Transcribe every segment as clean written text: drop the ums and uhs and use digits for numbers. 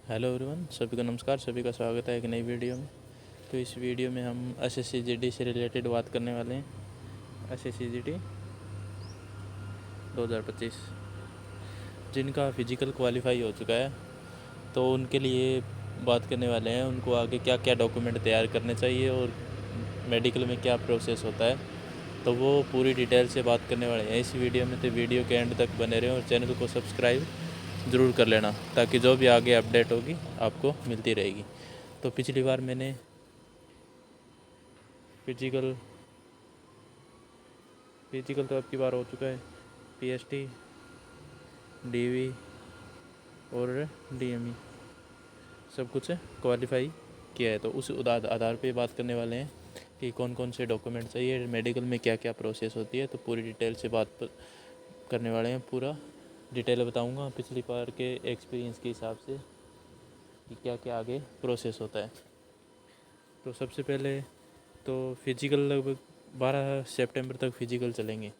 Hello everyone, सभी को नमस्कार। सभी का स्वागत है एक नई वीडियो में। तो इस वीडियो में हम एसएससी जीडी से रिलेटेड बात करने वाले हैं। एसएससी जीडी 2025 जिनका फ़िज़िकल क्वालिफाई हो चुका है, तो उनके लिए बात करने वाले हैं। उनको आगे क्या क्या डॉक्यूमेंट तैयार करने चाहिए और मेडिकल में क्या प्रोसेस होता है, तो वो पूरी डिटेल से बात करने वाले हैं इस वीडियो में। तो वीडियो के एंड तक बने रहें और चैनल को सब्सक्राइब ज़रूर कर लेना, ताकि जो भी आगे अपडेट होगी आपको मिलती रहेगी। तो पिछली बार मैंने फिजिकल फिजिकल तो अब की बार हो चुका है। पीएसटी, डीवी और डीएमई सब कुछ क्वालिफाई किया है। तो उस आधार पे बात करने वाले हैं कि कौन कौन से डॉक्यूमेंट चाहिए, मेडिकल में क्या क्या प्रोसेस होती है। तो पूरी डिटेल से बात करने वाले हैं। पूरा डिटेल बताऊंगा पिछली बार के एक्सपीरियंस के हिसाब से कि क्या क्या आगे प्रोसेस होता है। तो सबसे पहले तो फिजिकल लगभग 12 सितंबर तक फिजिकल चलेंगे।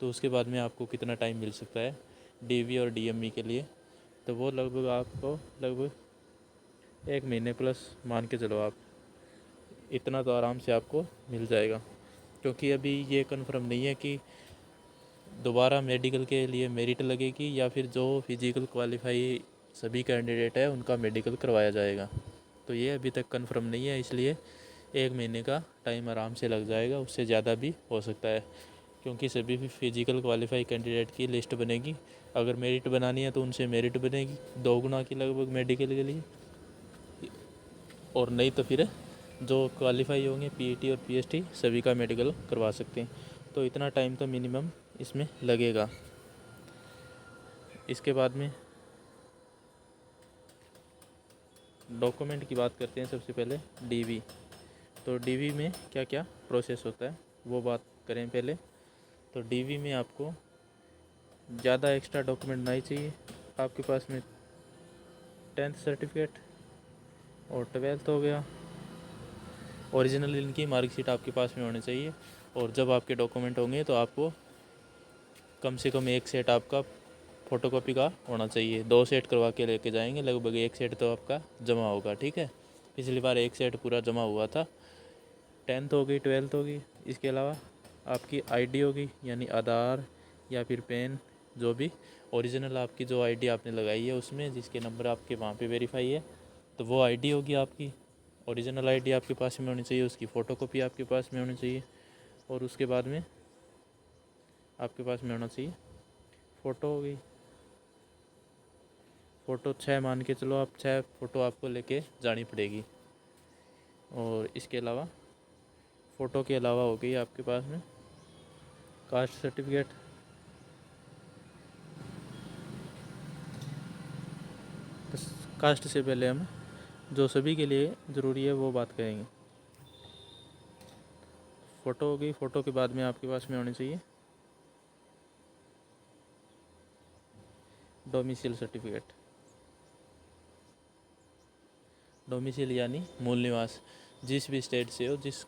तो उसके बाद में आपको कितना टाइम मिल सकता है डीवी और डीएमई के लिए, तो वो लगभग आपको लगभग 1 महीने प्लस मान के चलो आप। इतना तो आराम से आपको मिल जाएगा, क्योंकि अभी ये कंफर्म नहीं है कि दोबारा मेडिकल के लिए मेरिट लगेगी या फिर जो फिजिकल क्वालिफाई सभी कैंडिडेट है उनका मेडिकल करवाया जाएगा। तो ये अभी तक कंफर्म नहीं है, इसलिए 1 महीने का टाइम आराम से लग जाएगा, उससे ज़्यादा भी हो सकता है, क्योंकि सभी भी फिजिकल क्वालिफाई कैंडिडेट की लिस्ट बनेगी। अगर मेरिट बनानी है तो उनसे मेरिट बनेगी 2 गुना की लगभग मेडिकल के लिए, और नहीं तो फिर जो क्वालिफाई होंगे पीईटी और पीएसटी सभी का मेडिकल करवा सकते हैं। तो इतना टाइम तो मिनिमम इसमें लगेगा। इसके बाद में डॉक्यूमेंट की बात करते हैं। सबसे पहले डीवी। तो डीवी में क्या क्या प्रोसेस होता है वो बात करें पहले। तो डीवी में आपको ज़्यादा एक्स्ट्रा डॉक्यूमेंट नहीं चाहिए। आपके पास में 10th सर्टिफिकेट और 12th हो गया, ओरिजिनल इनकी मार्कशीट आपके पास में होनी चाहिए। और जब आपके डॉक्यूमेंट होंगे तो आपको कम से कम एक सेट आपका फ़ोटोकॉपी का होना चाहिए। 2 सेट करवा के लेके जाएंगे, लगभग एक सेट तो आपका जमा होगा। ठीक है, पिछली बार एक सेट पूरा जमा हुआ था। 10th हो गई, 12th होगी। इसके अलावा आपकी आईडी होगी, यानी आधार या फिर पैन, जो भी ओरिजिनल आपकी जो आईडी आपने लगाई है उसमें जिसके नंबर आपके वहाँ पे वेरीफाई है, तो वो आईडी होगी आपकी। ओरिजिनल आईडी आपके पास में होनी चाहिए, उसकी फ़ोटोकॉपी आपके पास में होनी चाहिए। और उसके बाद में आपके पास में होना चाहिए फ़ोटो होगी। फ़ोटो 6 मान के चलो आप, 6 फ़ोटो आपको लेके जानी पड़ेगी। और इसके अलावा फ़ोटो के अलावा हो गई आपके पास में कास्ट सर्टिफिकेट। तो कास्ट से पहले हम जो सभी के लिए ज़रूरी है वो बात करेंगे। फ़ोटो हो गई। फ़ोटो के बाद में आपके पास में होनी चाहिए डोमिसाइल सर्टिफिकेट। डोमिसाइल यानी मूल निवास। जिस भी स्टेट से हो, जिस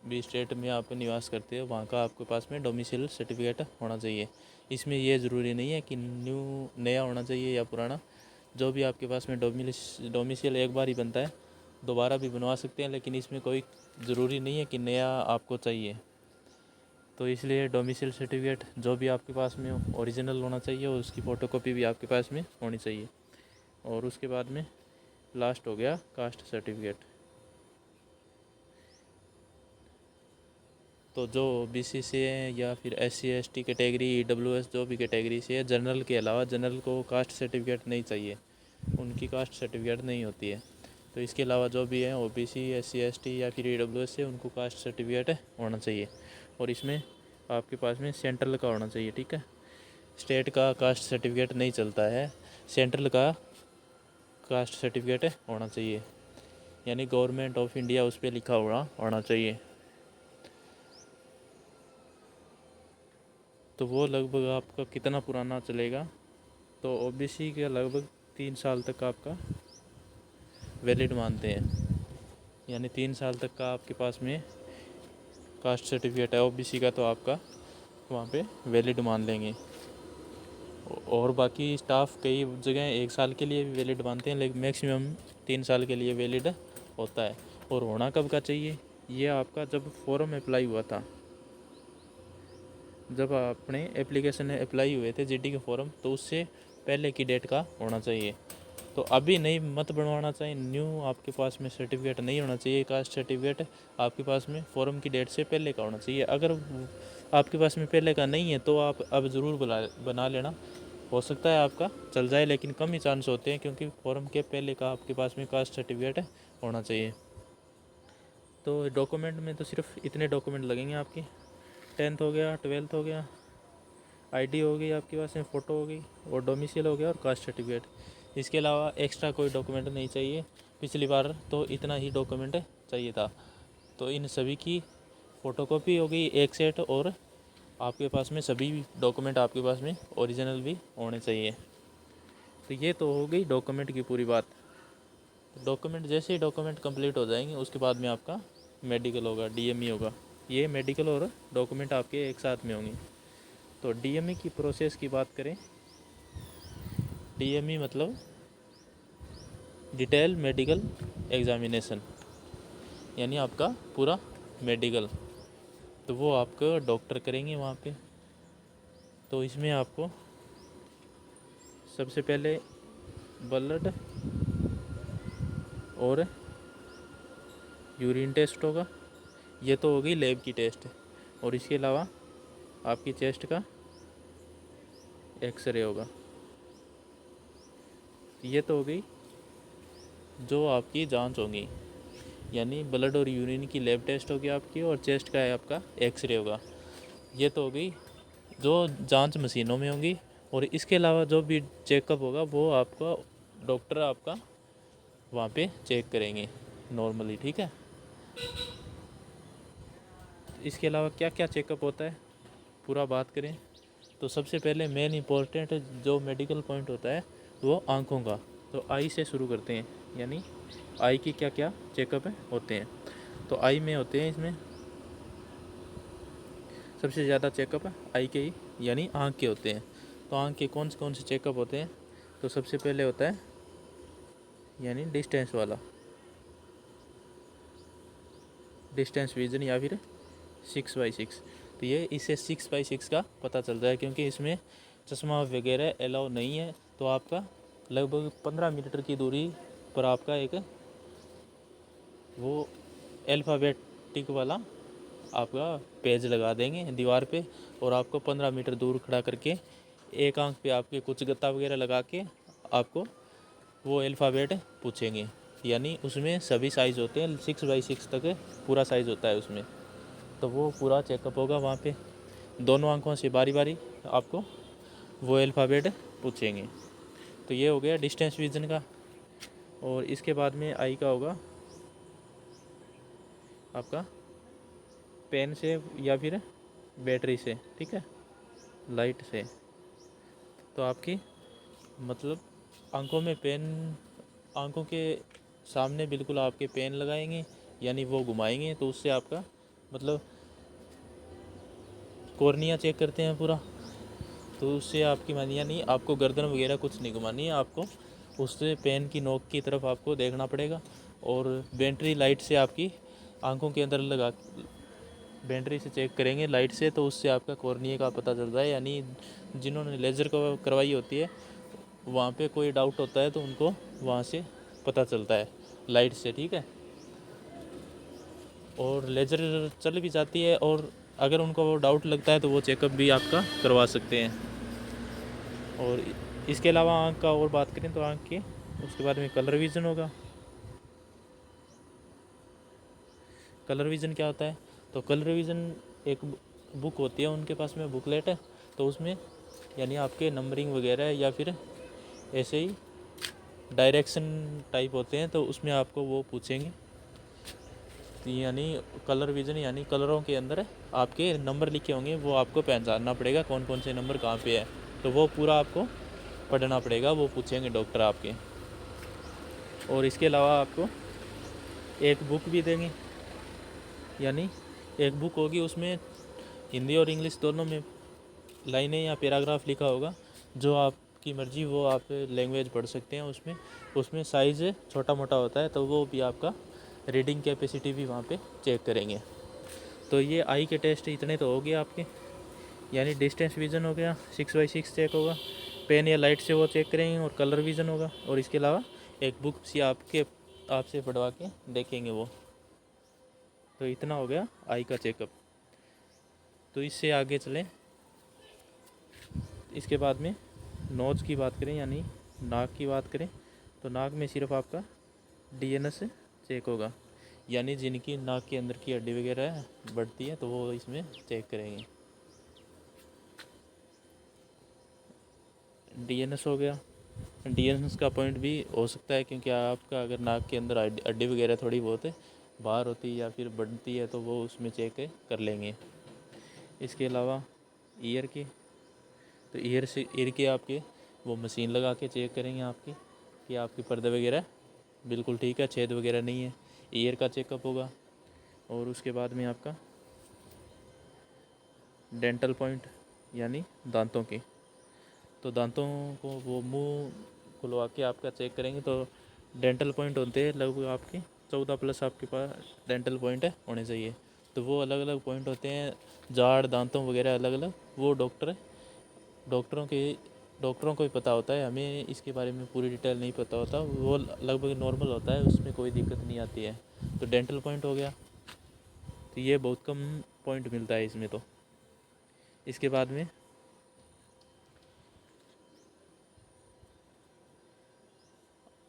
भी स्टेट में आप निवास करते हो, वहाँ का आपके पास में डोमिसाइल सर्टिफिकेट होना चाहिए। इसमें यह ज़रूरी नहीं है कि नया होना चाहिए या पुराना। जो भी आपके पास में डोमिसाइल एक बार ही बनता है, दोबारा भी बनवा सकते हैं, लेकिन इसमें कोई ज़रूरी नहीं है कि नया आपको चाहिए। तो इसलिए डोमिसाइल सर्टिफिकेट जो भी आपके पास में हो ओरिजिनल होना चाहिए, और उसकी फ़ोटोकॉपी भी आपके पास में होनी चाहिए। और उसके बाद में लास्ट हो गया कास्ट सर्टिफिकेट। तो जो ओबीसी से है या फिर एससी एसटी कैटेगरी, ईडब्ल्यूएस जो भी कैटेगरी से है, जनरल के अलावा, जनरल को कास्ट सर्टिफिकेट नहीं चाहिए, उनकी कास्ट सर्टिफिकेट नहीं होती है। तो इसके अलावा जो भी है ओबीसी, एससी एसटी या फिर ईडब्ल्यूएस से, उनको कास्ट सर्टिफिकेट होना चाहिए। और इसमें आपके पास में सेंट्रल का होना चाहिए। ठीक है, स्टेट का कास्ट सर्टिफिकेट नहीं चलता है, सेंट्रल का कास्ट सर्टिफिकेट होना चाहिए, यानी गवर्नमेंट ऑफ इंडिया उस पर लिखा हुआ होना चाहिए। तो वो लगभग आपका कितना पुराना चलेगा, तो ओबीसी का लगभग 3 साल तक आपका वैलिड मानते हैं, यानी 3 साल तक का आपके पास में कास्ट सर्टिफिकेट है ओबीसी का, तो आपका वहाँ पे वैलिड मान लेंगे। और बाकी स्टाफ कई जगह 1 साल के लिए भी वैलिड मानते हैं, लेकिन मैक्सिमम 3 साल के लिए वैलिड होता है। और होना कब का चाहिए, ये आपका जब फॉर्म अप्लाई हुआ था, जब अपने एप्लीकेशन अप्लाई हुए थे जीडी के फॉर्म, तो उससे पहले की डेट का होना चाहिए। तो अभी नहीं मत बनवाना चाहिए, न्यू आपके पास में सर्टिफिकेट नहीं होना चाहिए। कास्ट सर्टिफिकेट आपके पास में फॉर्म की डेट से पहले का होना चाहिए। अगर आपके पास में पहले का नहीं है तो आप अब ज़रूर बना लेना, हो सकता है आपका चल जाए, लेकिन कम ही चांस होते हैं, क्योंकि फॉर्म के पहले का आपके पास में कास्ट सर्टिफिकेट होना चाहिए। तो डॉक्यूमेंट में तो सिर्फ इतने डॉक्यूमेंट लगेंगे आपके, 10th हो गया, 12th हो गया, आईडी हो गई आपके पास में, फ़ोटो हो गई, और डोमिसाइल हो गया, और कास्ट सर्टिफिकेट। इसके अलावा एक्स्ट्रा कोई डॉक्यूमेंट नहीं चाहिए। पिछली बार तो इतना ही डॉक्यूमेंट चाहिए था। तो इन सभी की फ़ोटोकॉपी हो गई एक सेट, और आपके पास में सभी डॉक्यूमेंट आपके पास में ओरिजिनल भी होने चाहिए। तो ये तो हो गई डॉक्यूमेंट की पूरी बात। डॉक्यूमेंट जैसे ही डॉक्यूमेंट कंप्लीट हो जाएंगे, उसके बाद में आपका मेडिकल होगा, डीएमई होगा। ये मेडिकल और डॉक्यूमेंट आपके एक साथ में होंगे। तो डीएमई की प्रोसेस की बात करें, डीएमई मतलब डिटेल मेडिकल एग्जामिनेशन, यानी आपका पूरा मेडिकल, तो वो आपका डॉक्टर करेंगे वहाँ पे। तो इसमें आपको सबसे पहले ब्लड और यूरिन टेस्ट होगा, ये तो होगी लैब की टेस्ट। और इसके अलावा आपकी चेस्ट का एक्सरे होगा। ये तो हो गई जो आपकी जांच होगी, यानी ब्लड और यूरिन की लैब टेस्ट होगी आपकी, और चेस्ट का है आपका एक्सरे होगा। ये तो हो गई जो जांच मशीनों में होंगी। और इसके अलावा जो भी चेकअप होगा वो आपका डॉक्टर आपका वहाँ पे चेक करेंगे नॉर्मली, ठीक है। इसके अलावा क्या क्या चेकअप होता है पूरा बात करें, तो सबसे पहले मेन इम्पोर्टेंट जो मेडिकल पॉइंट होता है वो आँखों का। तो आई से शुरू करते हैं, यानी आई की क्या क्या चेकअप होते हैं। तो आई में होते हैं, इसमें सबसे ज़्यादा चेकअप आई के ही यानी आँख के होते हैं। तो आँख के कौन से चेकअप होते हैं, तो सबसे पहले होता है यानी डिस्टेंस वाला, डिस्टेंस विजन, या फिर 6x6। तो ये इससे 6x6 का पता चलता है, क्योंकि इसमें चश्मा वगैरह अलाउ नहीं है। तो आपका लगभग 15 मीटर की दूरी पर आपका एक वो अल्फ़ाबेटिक वाला आपका पेज लगा देंगे दीवार पे, और आपको 15 मीटर दूर खड़ा करके एक आंख पे आपके कुछ गत्ता वगैरह लगा के आपको वो अल्फ़ाबेट पूछेंगे। यानी उसमें सभी साइज़ होते हैं, 6x6 तक पूरा साइज़ होता है उसमें। तो वो पूरा चेकअप होगा वहाँ पे, दोनों आंखों से बारी बारी आपको वो अल्फ़ाबेट पूछेंगे। तो ये हो गया डिस्टेंस विजन का। और इसके बाद में आई का होगा आपका पेन से या फिर बैटरी से, ठीक है, लाइट से। तो आपकी मतलब आंखों में पेन, आंखों के सामने बिल्कुल आपके पेन लगाएंगे, यानी वो घुमाएंगे, तो उससे आपका मतलब कॉर्निया चेक करते हैं पूरा। तो उससे आपकी मानिया नहीं, आपको गर्दन वगैरह कुछ नहीं घुमानी है, आपको उससे पेन की नोक की तरफ आपको देखना पड़ेगा। और बैटरी लाइट से आपकी आंखों के अंदर लगा, बैटरी से चेक करेंगे लाइट से, तो उससे आपका कॉर्निया का पता चलता है। यानी जिन्होंने लेज़र करवाई होती है वहाँ पे कोई डाउट होता है तो उनको वहाँ से पता चलता है लाइट से, ठीक है। और लेज़र चल भी जाती है, और अगर उनको वो डाउट लगता है तो वो चेकअप भी आपका करवा सकते हैं। और इसके अलावा आँख का और बात करें तो आँख के उसके बाद में कलर विज़न होगा। कलर विज़न क्या होता है, तो कलर विज़न एक बुक होती है उनके पास में, बुकलेट है। तो उसमें यानी आपके नंबरिंग वगैरह या फिर ऐसे ही डायरेक्शन टाइप होते हैं, तो उसमें आपको वो पूछेंगे। यानी कलर विज़न यानी कलरों के अंदर आपके नंबर लिखे होंगे, वो आपको पहचानना पड़ेगा कौन कौन से नंबर कहाँ पे है। तो वो पूरा आपको पढ़ना पड़ेगा, वो पूछेंगे डॉक्टर आपके। और इसके अलावा आपको एक बुक भी देंगे, यानी एक बुक होगी, उसमें हिंदी और इंग्लिश दोनों में लाइनें या पैराग्राफ लिखा होगा। जो आपकी मर्ज़ी वो आप लैंग्वेज पढ़ सकते हैं उसमें। उसमें साइज़ छोटा मोटा होता है तो वो भी आपका रीडिंग कैपेसिटी भी वहाँ पे चेक करेंगे। तो ये आई के टेस्ट इतने तो हो गए आपके, यानी डिस्टेंस विज़न हो गया, 6x6 चेक होगा, पेन या लाइट से वो चेक करेंगे, और कलर विज़न होगा, और इसके अलावा एक बुक से आपसे पढ़वा के देखेंगे वो। तो इतना हो गया आई का चेकअप। तो इससे आगे चलें, इसके बाद में नोज़ की बात करें यानी नाक की बात करें, तो नाक में सिर्फ आपका डीएनएस चेक होगा, यानी जिनकी नाक के अंदर की हड्डी वगैरह बढ़ती है तो वो इसमें चेक करेंगे। डीएनएस हो गया। डीएनएस का पॉइंट भी हो सकता है, क्योंकि आपका अगर नाक के अंदर हड्डी वगैरह थोड़ी बहुत बाहर होती है या फिर बढ़ती है तो वो उसमें चेक कर लेंगे। इसके अलावा ईयर की, तो ईयर के आपके वो मशीन लगा के चेक करेंगे आपकी कि आपके पर्दे वगैरह बिल्कुल ठीक है, छेद वगैरह नहीं है, ईयर का चेकअप होगा। और उसके बाद में आपका डेंटल पॉइंट यानी दांतों की, तो दांतों को वो मुंह खुलवा के आपका चेक करेंगे। तो डेंटल पॉइंट होते हैं लगभग आपके 14+ आपके पास डेंटल पॉइंट होने चाहिए। तो वो अलग अलग पॉइंट होते हैं, जाड़ दांतों वगैरह अलग अलग, वो डॉक्टरों को ही पता होता है, हमें इसके बारे में पूरी डिटेल नहीं पता होता। वो लगभग नॉर्मल होता है, उसमें कोई दिक्कत नहीं आती है। तो डेंटल पॉइंट हो गया, तो ये बहुत कम पॉइंट मिलता है इसमें। तो इसके बाद में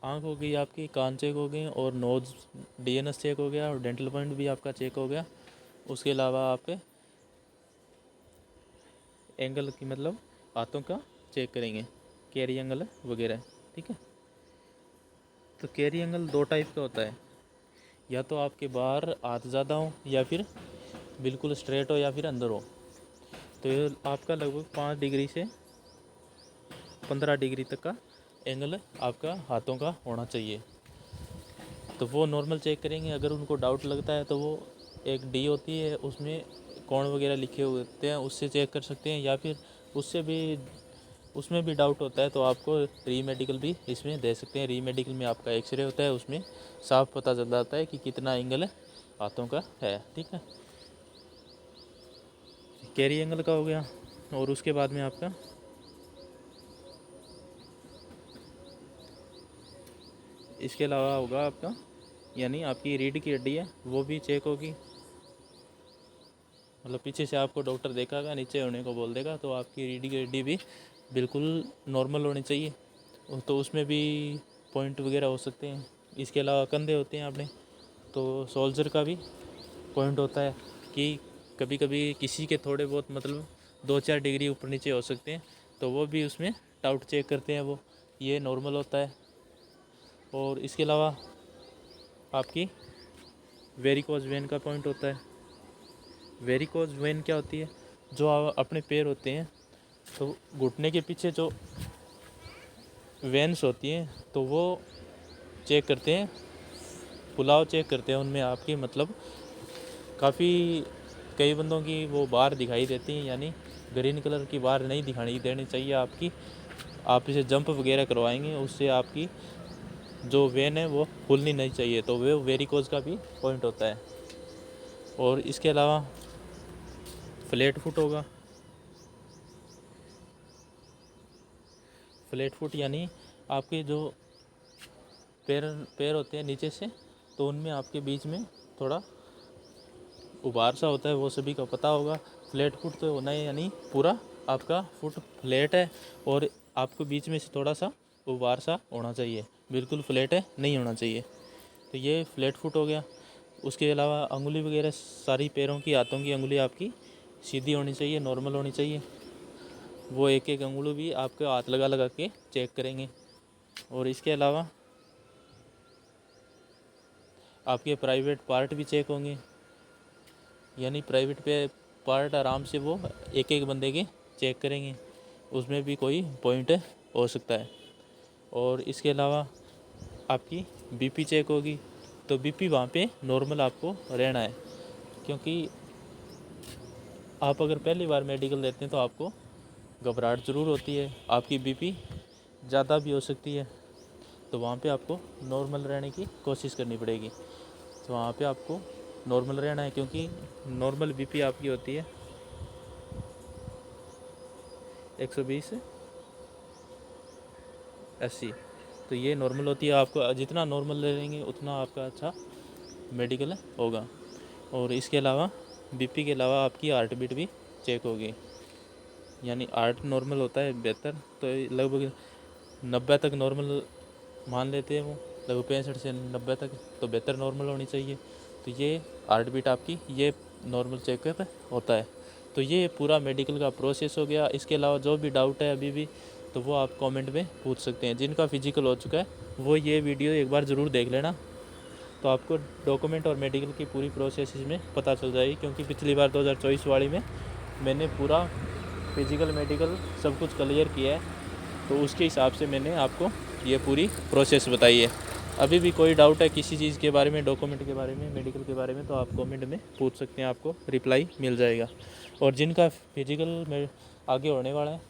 आँख हो गई आपकी, कान चेक हो गए, और नोज़ डीएनएस चेक हो गया, और डेंटल पॉइंट भी आपका चेक हो गया। उसके अलावा आप एंगल की मतलब हाथों का चेक करेंगे, कैरी एंगल वगैरह, ठीक है। तो कैरी एंगल 2 टाइप का होता है, या तो आपके बाहर हाथ ज़्यादा हो या फिर बिल्कुल स्ट्रेट हो या फिर अंदर हो। तो ये आपका लगभग 5 डिग्री से 15 डिग्री तक का एंगल आपका हाथों का होना चाहिए। तो वो नॉर्मल चेक करेंगे। अगर उनको डाउट लगता है तो वो एक डी होती है, उसमें कोण वगैरह लिखे हुए होते हैं, उससे चेक कर सकते हैं। या फिर उसमें भी डाउट होता है तो आपको री मेडिकल भी इसमें दे सकते हैं। री मेडिकल में आपका एक्सरे होता है, उसमें साफ पता चल जाता है कि कितना एंगल हाथों का है, ठीक है। कैरी एंगल का हो गया। और उसके बाद में आपका इसके अलावा होगा आपका, यानी आपकी रीढ़ की हड्डी है वो भी चेक होगी। मतलब पीछे से आपको डॉक्टर देखागा, नीचे होने को बोल देगा, तो आपकी रीढ़ की हड्डी भी बिल्कुल नॉर्मल होनी चाहिए। तो उसमें भी पॉइंट वगैरह हो सकते हैं। इसके अलावा कंधे होते हैं अपने, तो सोल्जर का भी पॉइंट होता है कि कभी कभी किसी के थोड़े बहुत मतलब 2-4 डिग्री ऊपर नीचे हो सकते हैं, तो वो भी उसमें डाउट चेक करते हैं, वो ये नॉर्मल होता है। और इसके अलावा आपकी वेरिकोज वेन का पॉइंट होता है। वेरिकोज वेन क्या होती है, जो अपने पैर होते हैं तो घुटने के पीछे जो वेन्स होती हैं तो वो चेक करते हैं, पुलाव चेक करते हैं उनमें आपकी मतलब काफ़ी कई बंदों की वो बाहर दिखाई देती हैं, यानी ग्रीन कलर की बाहर नहीं दिखाई देनी चाहिए आपकी। आप इसे जंप वगैरह करवाएंगे, उससे आपकी जो वेन है वो खुलनी नहीं चाहिए, तो वो वेरिकोज का भी पॉइंट होता है। और इसके अलावा फ्लैट फुट होगा। फ्लैट फुट यानी आपके जो पैर होते हैं नीचे से, तो उनमें आपके बीच में थोड़ा उभार सा होता है, वो सभी को पता होगा। फ्लैट फुट तो होना है, यानी पूरा आपका फुट फ्लैट है और आपको बीच में से थोड़ा सा उभार सा होना चाहिए, बिल्कुल फ्लैट है नहीं होना चाहिए। तो ये फ्लैट फुट हो गया। उसके अलावा अंगुली वगैरह सारी पैरों की, हाथों की अंगुली आपकी सीधी होनी चाहिए, नॉर्मल होनी चाहिए। वो एक एक अंगुली भी आपके हाथ लगा लगा के चेक करेंगे। और इसके अलावा आपके प्राइवेट पार्ट भी चेक होंगे, यानी प्राइवेट पे पार्ट आराम से वो एक एक बंदे के चेक करेंगे, उसमें भी कोई पॉइंट हो सकता है। और इसके अलावा आपकी बीपी चेक होगी, तो बीपी वहाँ पे नॉर्मल आपको रहना है, क्योंकि आप अगर पहली बार मेडिकल देते हैं तो आपको घबराहट ज़रूर होती है, आपकी बीपी ज़्यादा भी हो सकती है, तो वहाँ पे आपको नॉर्मल रहने की कोशिश करनी पड़ेगी। तो वहाँ पे आपको नॉर्मल रहना है, क्योंकि नॉर्मल बीपी आपकी होती है 120/80। तो ये नॉर्मल होती है। आपको जितना नॉर्मल रहेंगे उतना आपका अच्छा मेडिकल होगा। और इसके अलावा बीपी के अलावा आपकी हार्ट बीट भी चेक होगी, यानी हार्ट नॉर्मल होता है 72, तो लगभग 90 तक नॉर्मल मान लेते हैं वो, लगभग 65 से 90 तक, तो 72 नॉर्मल होनी चाहिए। तो ये हार्ट बीट आपकी ये नॉर्मल चेकअप होता है। तो ये पूरा मेडिकल का प्रोसेस हो गया। इसके अलावा जो भी डाउट है अभी भी, तो वो आप कमेंट में पूछ सकते हैं। जिनका फिजिकल हो चुका है वो ये वीडियो एक बार ज़रूर देख लेना, तो आपको डॉक्यूमेंट और मेडिकल की पूरी प्रोसेस इसमें पता चल जाएगी। क्योंकि पिछली बार 2024 वाली में मैंने पूरा फिजिकल मेडिकल सब कुछ क्लियर किया है, तो उसके हिसाब से मैंने आपको ये पूरी प्रोसेस बताई है। अभी भी कोई डाउट है किसी चीज़ के बारे में, डॉक्यूमेंट के बारे में, मेडिकल के बारे में, तो आप कमेंट में पूछ सकते हैं, आपको रिप्लाई मिल जाएगा। और जिनका फिजिकल में आगे होने वाला है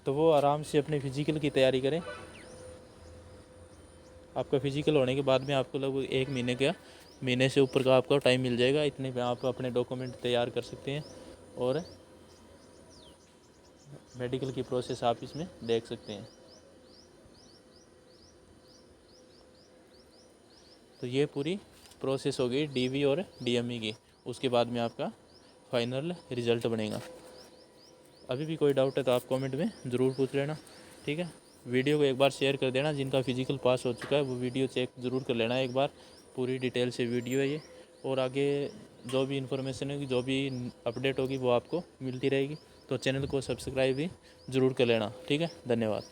तो वो आराम से अपने फिजिकल की तैयारी करें। आपका फिजिकल होने के बाद में आपको लगभग 1 महीने से ऊपर का आपको टाइम मिल जाएगा। इतने में आप अपने डॉक्यूमेंट तैयार कर सकते हैं और मेडिकल की प्रोसेस आप इसमें देख सकते हैं। तो ये पूरी प्रोसेस हो गई डीवी और डीएमई की। उसके बाद में आपका फाइनल रिज़ल्ट बनेगा। अभी भी कोई डाउट है तो आप कमेंट में ज़रूर पूछ लेना, ठीक है। वीडियो को एक बार शेयर कर देना। जिनका फिजिकल पास हो चुका है वो वीडियो चेक ज़रूर कर लेना एक बार, पूरी डिटेल से वीडियो है ये। और आगे जो भी इन्फॉर्मेशन होगी, जो भी अपडेट होगी वो आपको मिलती रहेगी। तो चैनल को सब्सक्राइब भी ज़रूर कर लेना, ठीक है। धन्यवाद।